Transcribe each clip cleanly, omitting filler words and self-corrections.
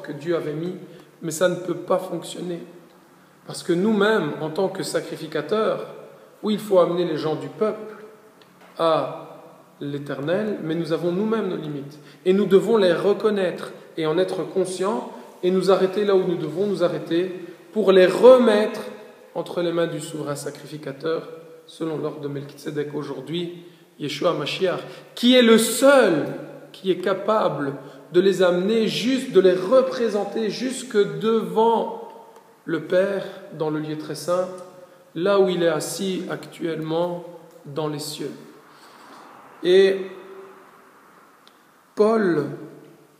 que Dieu avait mis, mais ça ne peut pas fonctionner. Parce que nous-mêmes, en tant que sacrificateurs, oui, il faut amener les gens du peuple à l'Éternel, mais nous avons nous-mêmes nos limites. Et nous devons les reconnaître et en être conscients et nous arrêter là où nous devons nous arrêter pour les remettre entre les mains du souverain sacrificateur, selon l'ordre de Melchizedek aujourd'hui, Yeshua Mashiach, qui est le seul qui est capable de les amener, juste de les représenter jusque devant le Père dans le lieu très saint, là où il est assis actuellement dans les cieux. Et Paul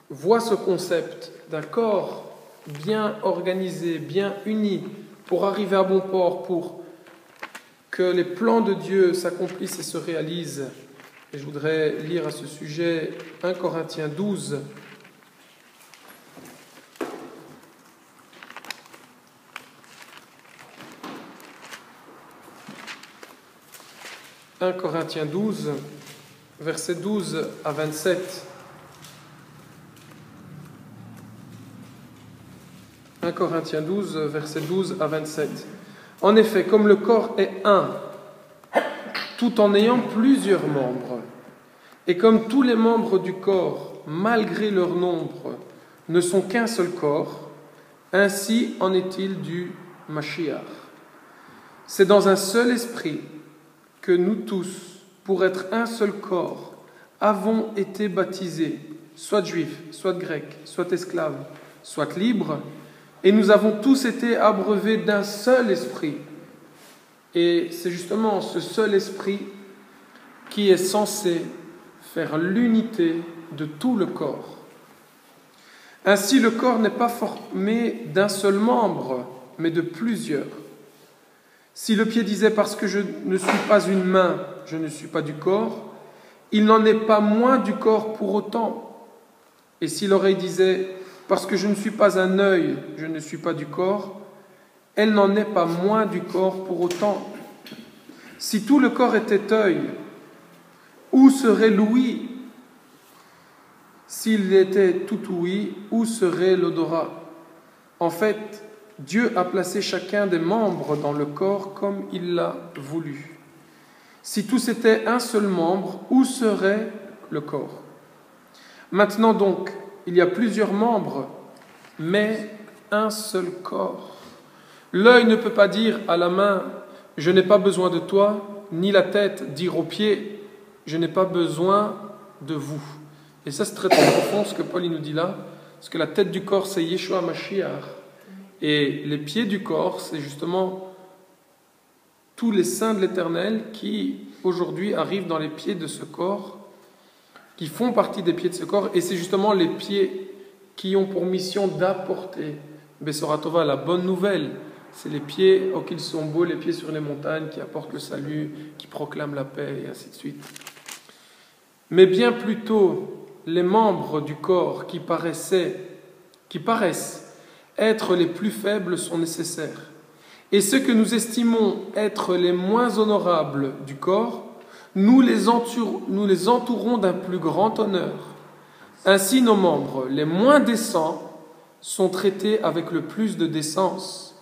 voit ce concept d'un corps bien organisé, bien uni, pour arriver à bon port, pour que les plans de Dieu s'accomplissent et se réalisent. Et je voudrais lire à ce sujet 1 Corinthiens 12. 1 Corinthiens 12, versets 12 à 27. 1 Corinthiens 12, versets 12 à 27. En effet, comme le corps est un, tout en ayant plusieurs membres, et comme tous les membres du corps, malgré leur nombre, ne sont qu'un seul corps, ainsi en est-il du Mashiach. C'est dans un seul esprit que nous tous, pour être un seul corps, avons été baptisés, soit juifs, soit grecs, soit esclaves, soit libres, et nous avons tous été abreuvés d'un seul esprit. Et c'est justement ce seul esprit qui est censé faire l'unité de tout le corps. Ainsi, le corps n'est pas formé d'un seul membre, mais de plusieurs. Si le pied disait « parce que je ne suis pas une main, je ne suis pas du corps », il n'en est pas moins du corps pour autant. Et si l'oreille disait « parce que je ne suis pas un œil, je ne suis pas du corps », elle n'en est pas moins du corps pour autant. Si tout le corps était œil, où serait l'ouïe? S'il était tout ouïe, où serait l'odorat? En fait, Dieu a placé chacun des membres dans le corps comme il l'a voulu. Si tous étaient un seul membre, où serait le corps? Maintenant donc, il y a plusieurs membres, mais un seul corps. L'œil ne peut pas dire à la main « je n'ai pas besoin de toi », ni la tête dire aux pieds « je n'ai pas besoin de vous ». Et ça c'est très très profond ce que Paul nous dit là, parce que la tête du corps c'est Yeshua Mashiach, et les pieds du corps c'est justement tous les saints de l'Éternel qui aujourd'hui arrivent dans les pieds de ce corps, qui font partie des pieds de ce corps, et c'est justement les pieds qui ont pour mission d'apporter Besora Tova, la bonne nouvelle. C'est les pieds, oh qu'ils sont beaux, les pieds sur les montagnes qui apportent le salut, qui proclament la paix, et ainsi de suite. Mais bien plutôt, les membres du corps qui paraissent être les plus faibles sont nécessaires. Et ceux que nous estimons être les moins honorables du corps, nous les entourons d'un plus grand honneur. Ainsi, nos membres les moins décents sont traités avec le plus de décence,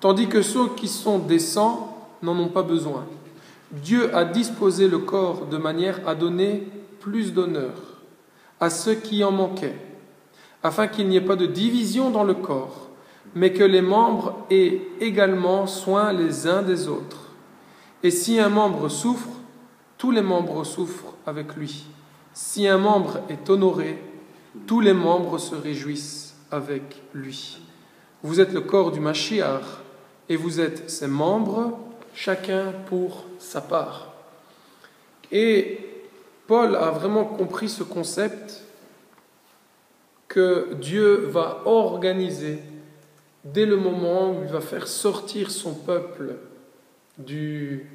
tandis que ceux qui sont décents n'en ont pas besoin. Dieu a disposé le corps de manière à donner plus d'honneur à ceux qui en manquaient, afin qu'il n'y ait pas de division dans le corps, mais que les membres aient également soin les uns des autres. Et si un membre souffre, tous les membres souffrent avec lui. Si un membre est honoré, tous les membres se réjouissent avec lui. Vous êtes le corps du Mashiach, et vous êtes ses membres, chacun pour sa part. Et Paul a vraiment compris ce concept que Dieu va organiser dès le moment où il va faire sortir son peuple du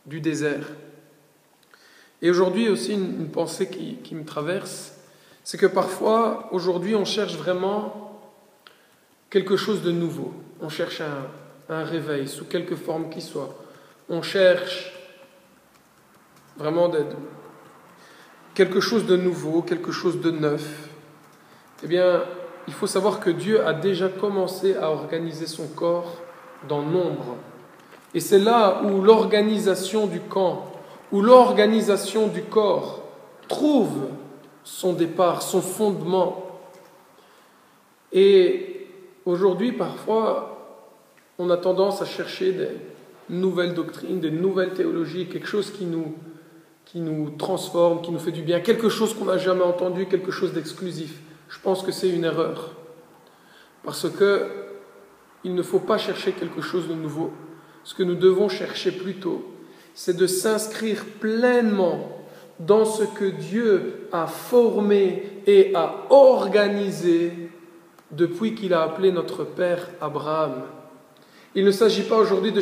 désert. Et aujourd'hui aussi une pensée qui me traverse, c'est que parfois, aujourd'hui, on cherche vraiment quelque chose de nouveau. On cherche un réveil, sous quelque forme qu'il soit. On cherche vraiment quelque chose de nouveau, quelque chose de neuf. Eh bien, il faut savoir que Dieu a déjà commencé à organiser son corps dans nombre. Et c'est là où l'organisation du camp, où l'organisation du corps trouve son départ, son fondement. Et aujourd'hui, parfois, on a tendance à chercher des nouvelles doctrines, des nouvelles théologies, quelque chose qui nous transforme, qui nous fait du bien, quelque chose qu'on n'a jamais entendu, quelque chose d'exclusif. Je pense que c'est une erreur. Parce que il ne faut pas chercher quelque chose de nouveau. Ce que nous devons chercher plutôt, c'est de s'inscrire pleinement dans ce que Dieu a formé et a organisé depuis qu'il a appelé notre père Abraham. Il ne s'agit pas aujourd'hui de